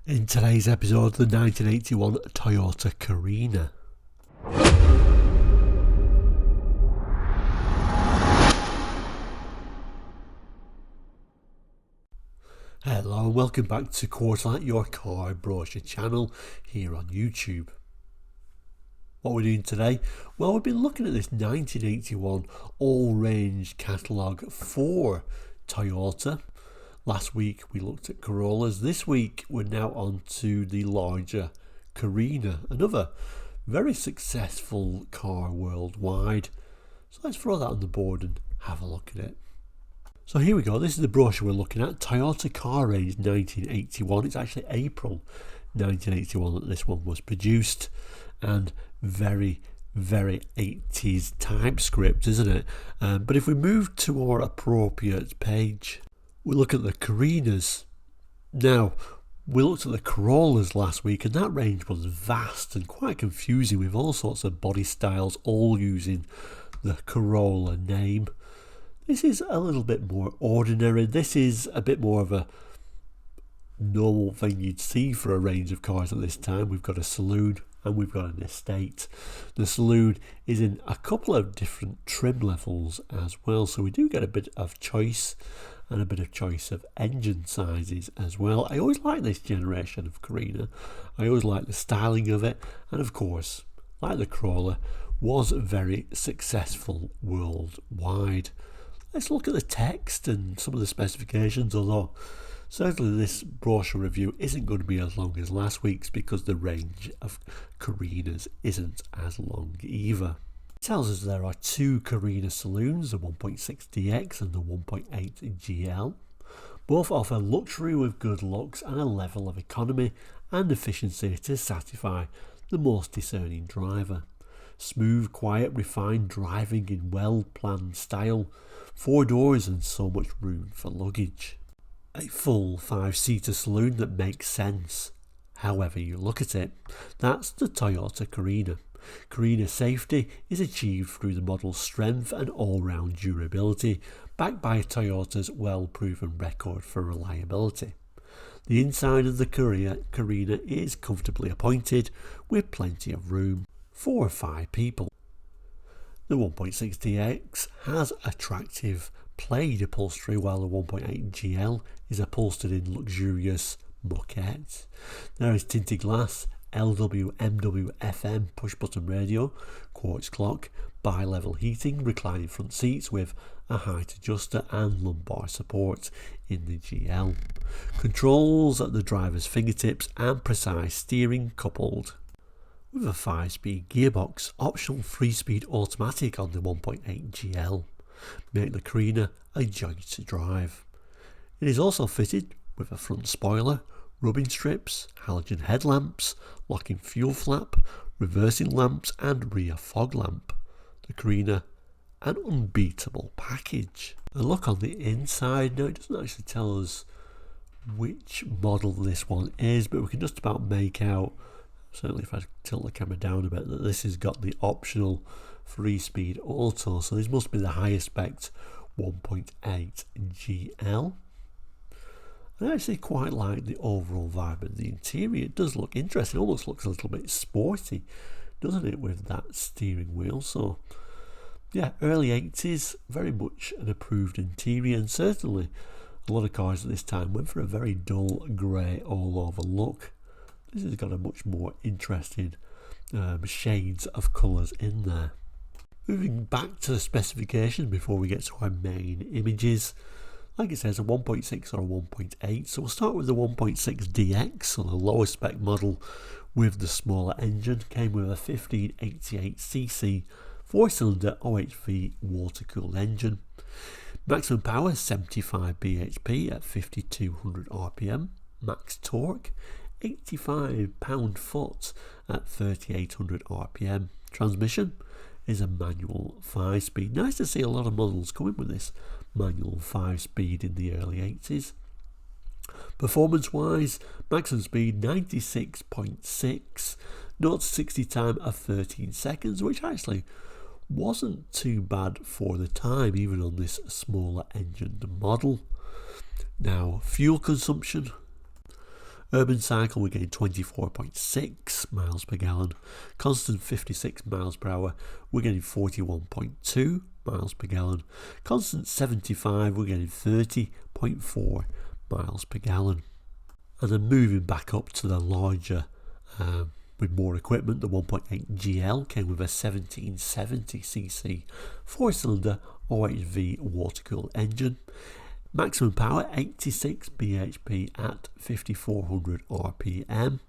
In today's episode, the 1981 Toyota Carina. Hello and welcome back to Quarterlight, your car brochure channel here on YouTube. What we're doing today? Well, we've been looking at this 1981 all-range catalogue for Toyota. Last week we looked at Corollas. This week we're now on to the larger Carina, another very successful car worldwide. So let's throw that on the board and have a look at it. So here we go, this is the brochure we're looking at, Toyota Car Range 1981. It's actually April 1981 that this one was produced, and very 80s typescript, isn't it? But if we move to our appropriate page, we look at the Carinas. Now, we looked at the Corollas last week, and that range was vast and quite confusing with all sorts of body styles, all using the Corolla name. This is a little bit more ordinary. This is a bit more of a normal thing you'd see for a range of cars at this time. We've got a Saloon and we've got an Estate. The Saloon is in a couple of different trim levels as well, so we do get a bit of choice and a bit of choice of engine sizes as well. I always like this generation of Carina. I always like the styling of it, and of course, like the Corolla, was very successful worldwide. Let's look at the text and some of the specifications, although certainly this brochure review isn't going to be as long as last week's because the range of Carinas isn't as long either. It tells us there are two Carina Saloons, the 1.6DX and the 1.8 GL. Both offer luxury with good looks and a level of economy and efficiency to satisfy the most discerning driver. Smooth, quiet, refined driving in well-planned style, 4 doors and so much room for luggage. A full 5-seater saloon that makes sense, however you look at it. That's the Toyota Carina. Carina safety is achieved through the model's strength and all-round durability, backed by Toyota's well-proven record for reliability. The inside of the Carina is comfortably appointed, with plenty of room for 5 people. The 1.6DX has attractive plaid upholstery, while the 1.8 GL is upholstered in luxurious moquette. There is tinted glass, LW, MW, FM push-button radio, quartz clock, bi-level heating, reclining front seats with a height adjuster and lumbar support in the GL. Controls at the driver's fingertips and precise steering coupled with a 5-speed gearbox, optional 3-speed automatic on the 1.8 GL. Make the Carina a joy to drive. It is also fitted with a front spoiler, rubbing strips, halogen headlamps, locking fuel flap, reversing lamps and rear fog lamp. The Carina, an unbeatable package. A look on the inside. Now, it doesn't actually tell us which model this one is, but we can just about make out, certainly if I tilt the camera down a bit, that this has got the optional 3-speed auto, so this must be the highest spec 1.8 GL. I actually quite like the overall vibe of the interior. It does look interesting, it almost looks a little bit sporty, doesn't it, with that steering wheel? So yeah, early 80s, very much an approved interior, and certainly a lot of cars at this time went for a very dull grey all over look. This has got a much more interesting shades of colours in there. Moving back to the specifications before we get to our main images. Like it says, a 1.6 or a 1.8. So we'll start with the 1.6DX, so the lower spec model with the smaller engine. Came with a 1588cc 4-cylinder OHV water-cooled engine. Maximum power 75 bhp at 5200 rpm. Max torque 85 pound-foot at 3800 rpm. Transmission is a manual 5-speed. Nice to see a lot of models coming with this manual 5-speed in the early 80s. Performance wise, maximum speed 96.6, 0 to 60 time of 13 seconds, which actually wasn't too bad for the time, even on this smaller engined model. Now, fuel consumption, Urban cycle, we're getting 24.6 miles per gallon. Constant 56 miles per hour, we're getting 41.2 miles per gallon. Constant 75, we're getting 30.4 miles per gallon. And then moving back up to the larger, with more equipment, the 1.8 GL came with a 1770cc 4-cylinder OHV water-cooled engine. Maximum power 86 bhp at 5400 rpm.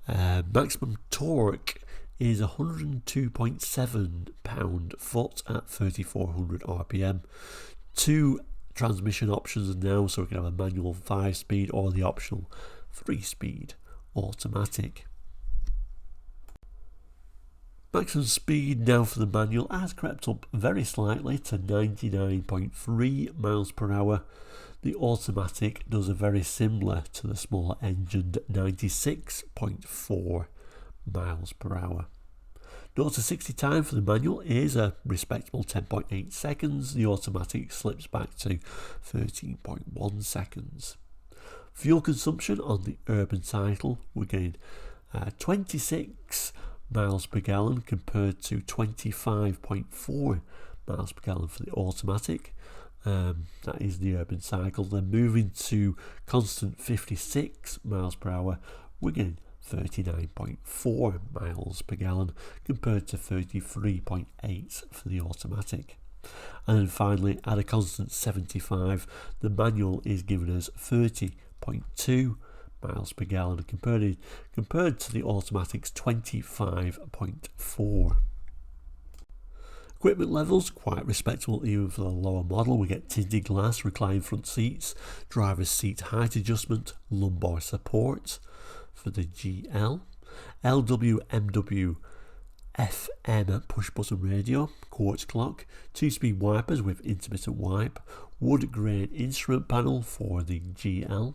Maximum torque is 102.7 pound-foot at 3400 rpm. Two transmission options now, so we can have a manual 5-speed or the optional 3-speed automatic. Maximum speed now for the manual has crept up very slightly to 99.3 miles per hour. The automatic does a very similar to the smaller engined 96.4 miles per hour. 0 to 60 time for the manual is a respectable 10.8 seconds. The automatic slips back to 13.1 seconds. Fuel consumption on the urban cycle, we're getting 26 miles per gallon compared to 25.4 miles per gallon for the automatic. That is the urban cycle. Then moving to constant 56 miles per hour, we're getting 39.4 miles per gallon compared to 33.8 for the automatic. And then finally, at a constant 75, the manual is giving us 30.2 miles per gallon compared to the automatic's 25.4. Equipment levels quite respectable even for the lower model. We get tinted glass, reclined front seats, driver's seat height adjustment, lumbar support for the GL, LW MW FM push button radio, quartz clock, 2-speed wipers with intermittent wipe, wood grain instrument panel for the GL,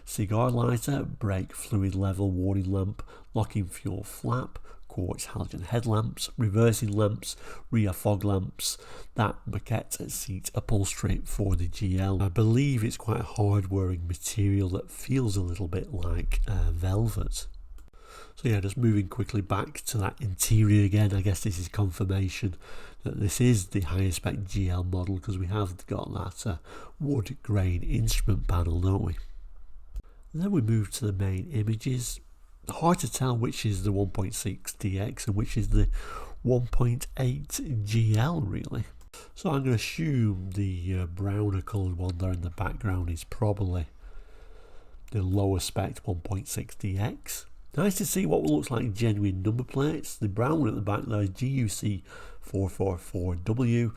cigar lighter, brake fluid level warning lamp, locking fuel flap, quartz halogen headlamps, reversing lamps, rear fog lamps, that maquette seat upholstery for the GL. I believe it's quite a hard wearing material that feels a little bit like velvet. So yeah, just moving quickly back to that interior again, I guess this is confirmation that this is the higher spec GL model because we have got that wood grain instrument panel, don't we? And then we move to the main images. Hard to tell which is the 1.6 DX and which is the 1.8 GL really. So I'm going to assume the browner coloured one there in the background is probably the lower spec 1.6 DX. Nice to see what looks like genuine number plates. The brown one at the back there is GUC 444W.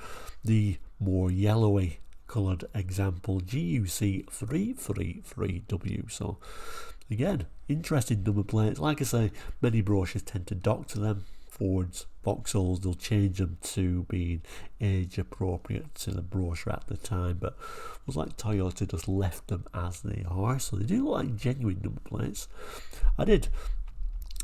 The more yellowy coloured example GUC 333W. So again, interesting number plates. Like I say, many brochures tend to dock to them. Ford's, Vauxhalls, they'll change them to being age appropriate to the brochure at the time, but it was like Toyota just left them as they are, so they do look like genuine number plates. I did,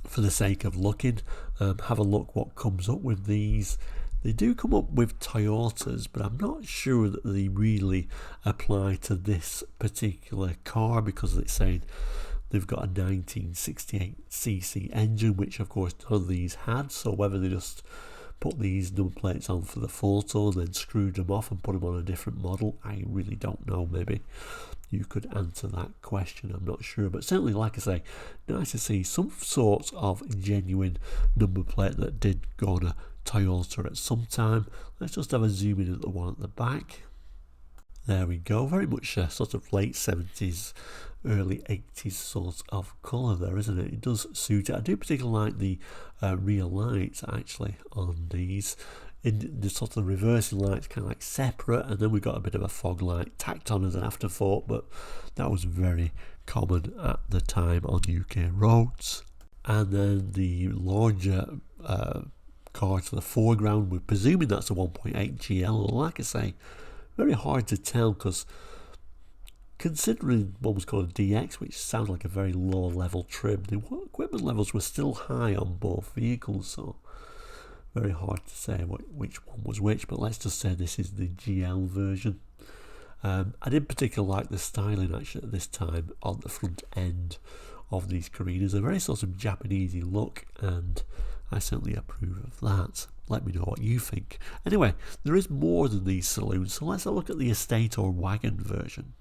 for the sake of looking, have a look what comes up with these. They do come up with Toyotas, but I'm not sure that they really apply to this particular car because it's saying they've got a 1968cc engine, which of course none of these had, so whether they just put these number plates on for the photo and then screwed them off and put them on a different model, I really don't know. Maybe you could answer that question, I'm not sure, but certainly, like I say, nice to see some sort of genuine number plate that did go on a Toyota at some time. Let's just have a zoom in at the one at the back. There we go, very much a sort of late 70s, early 80s sort of colour there, isn't it? It does suit it. I do particularly like the rear lights actually on these. In the sort of reversing lights kind of like separate, and then we've got a bit of a fog light tacked on as an afterthought, but that was very common at the time on UK roads. And then the larger car to the foreground, we're presuming that's a 1.8 GL. Like I say, very hard to tell because considering what was called a DX, which sounds like a very low level trim, the equipment levels were still high on both vehicles, so very hard to say which one was which, but let's just say this is the GL version. I didn't particularly like the styling actually at this time on the front end of these Carinas. A very sort of Japanesey look, and I certainly approve of that. Let me know what you think. Anyway, there is more than these saloons, so let's have a look at the estate or wagon version.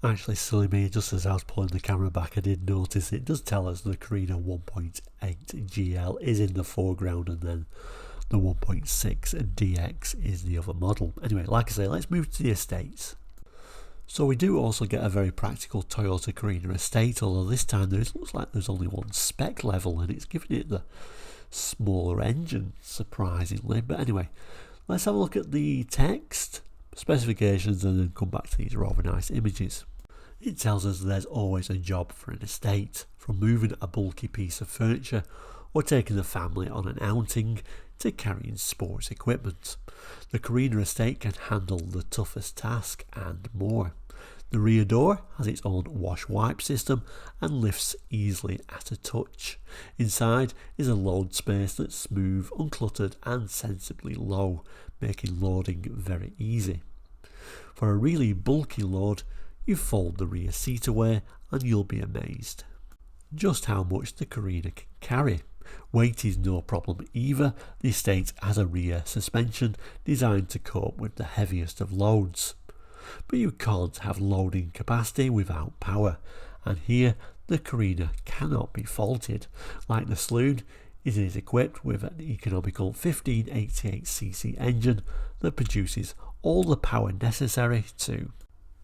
Actually, silly me, just as I was pulling the camera back, I did notice it does tell us the Carina 1.8 GL is in the foreground, and then the 1.6 DX is the other model. Anyway, like I say, let's move to the estates. So we do also get a very practical Toyota Carina estate, although this time looks like there's only one spec level, and it's giving it the smaller engine, surprisingly. But anyway, let's have a look at the text, specifications, and then come back to these rather nice images. It tells us there's always a job for an estate, from moving a bulky piece of furniture or taking the family on an outing to carrying sports equipment. The Carina estate can handle the toughest task and more. The rear door has its own wash wipe system and lifts easily at a touch. Inside is a load space that's smooth, uncluttered and sensibly low, making loading very easy. For a really bulky load, you fold the rear seat away and you'll be amazed just how much the Carina can carry. Weight is no problem either. The estate has a rear suspension designed to cope with the heaviest of loads. But you can't have loading capacity without power, and here the Carina cannot be faulted. Like the Saloon, it is equipped with an economical 1588cc engine that produces all the power necessary to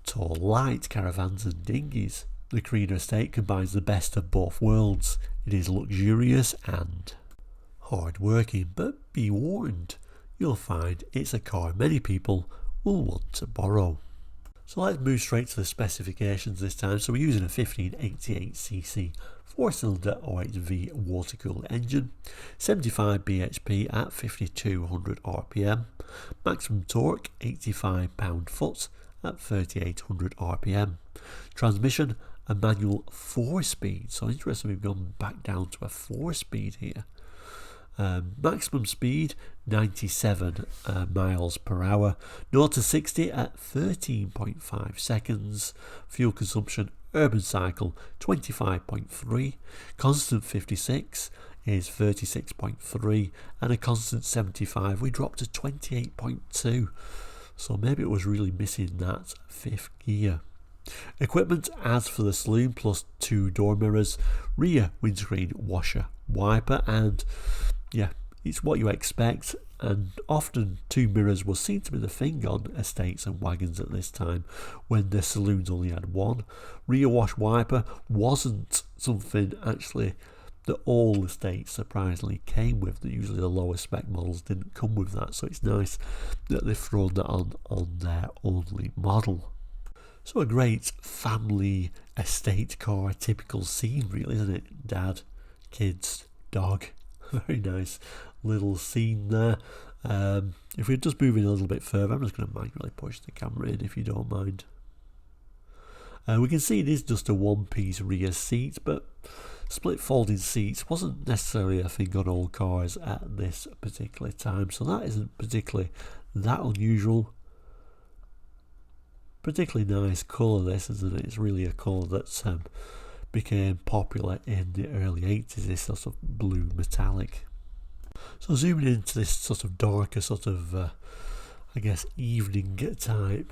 tow light caravans and dinghies. The Carina estate combines the best of both worlds. It is luxurious and hard working, but be warned, you'll find it's a car many people will want to borrow. So let's move straight to the specifications this time. So we're using a 1588cc 4-cylinder OHV water-cooled engine, 75 bhp at 5200 rpm, maximum torque 85 pound-foot at 3800 rpm, transmission a manual 4-speed, so interesting we've gone back down to a 4-speed here. Maximum speed 97 miles per hour, 0 to 60 at 13.5 seconds, fuel consumption urban cycle 25.3, constant 56 is 36.3, and a constant 75 we dropped to 28.2, so maybe it was really missing that fifth gear. Equipment as for the Saloon, plus 2 door mirrors, rear windscreen washer wiper, and yeah, it's what you expect, and often 2 mirrors was seen to be the thing on estates and wagons at this time when the Saloons only had 1. Rear wash wiper wasn't something actually that all estates surprisingly came with. Usually the lower spec models didn't come with that, so it's nice that they've thrown that on their only model. So a great family estate car, typical scene really, isn't it? Dad, kids, dog. Very nice little scene there. If we're just moving a little bit further, I'm just going to manually push the camera in if you don't mind. We can see it is just a one-piece rear seat, but split folding seats wasn't necessarily a thing on all cars at this particular time, so that isn't particularly that unusual. Particularly nice colour this, isn't it? It's really a colour that became popular in the early 80s, this sort of blue metallic. So zooming into this sort of darker sort of I guess evening type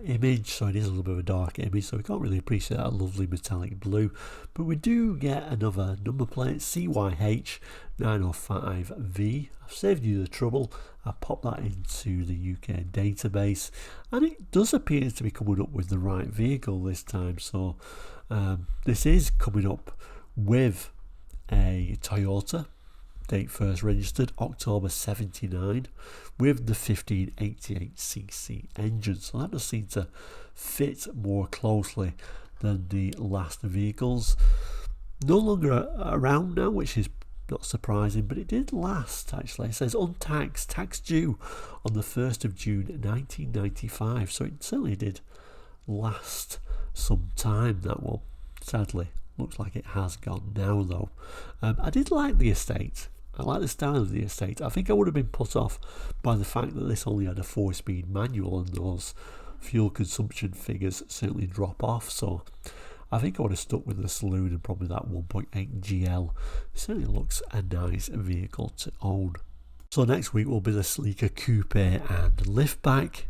image, so it is a little bit of a dark image, so we can't really appreciate that lovely metallic blue, but we do get another number plate, CYH 905V. I've saved you the trouble, I've popped that into the UK database, and it does appear to be coming up with the right vehicle this time. So this is coming up with a Toyota, date first registered October 79, with the 1588cc engine, so that does seem to fit more closely than the last vehicles. No longer around now, which is not surprising, but it did last actually. It says untaxed, tax due on the 1st of June 1995, so it certainly did last some time, that one. Sadly, looks like it has gone now though. I did like the estate. I like the style of the estate. I think I would have been put off by the fact that this only had a 4-speed manual and those fuel consumption figures certainly drop off, so I think I would have stuck with the Saloon and probably that 1.8 GL. It certainly looks a nice vehicle to own. So next week will be the sleeker coupe and liftback.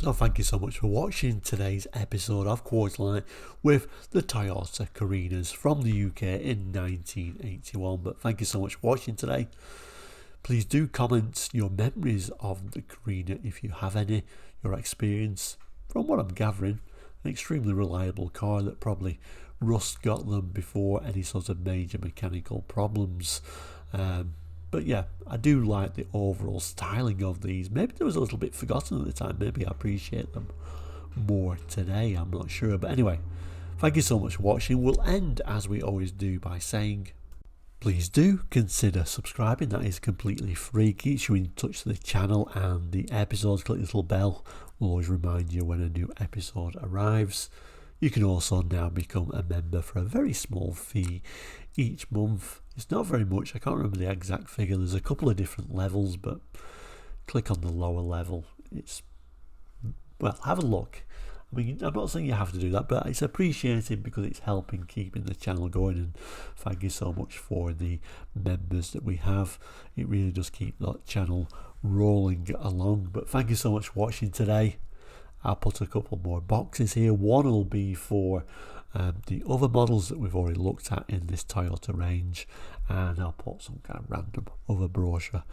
So thank you so much for watching today's episode of Quarterlight with the Toyota Carinas from the UK in 1981. But thank you so much for watching today. Please do comment your memories of the Carina if you have any, your experience. From what I'm gathering, an extremely reliable car that probably rust got them before any sort of major mechanical problems. But yeah, I do like the overall styling of these. Maybe they was a little bit forgotten at the time. Maybe I appreciate them more today. I'm not sure. But anyway, thank you so much for watching. We'll end, as we always do, by saying, please do consider subscribing. That is completely free. Keeps you in touch with the channel and the episodes. Click the little bell. We'll always remind you when a new episode arrives. You can also now become a member for a very small fee each month. It's not very much. I can't remember the exact figure. There's a couple of different levels, but click on the lower level. It's, well, have a look. I mean, I'm not saying you have to do that, but it's appreciated because it's helping keeping the channel going, and thank you so much for the members that we have. It really does keep that channel rolling along. But thank you so much for watching today. I'll put a couple more boxes here. One will be for the other models that we've already looked at in this Toyota range, and I'll put some kind of random other brochure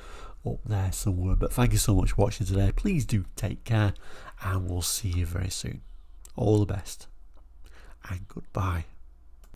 up there somewhere. But thank you so much for watching today. Please do take care, and we'll see you very soon. All the best and goodbye.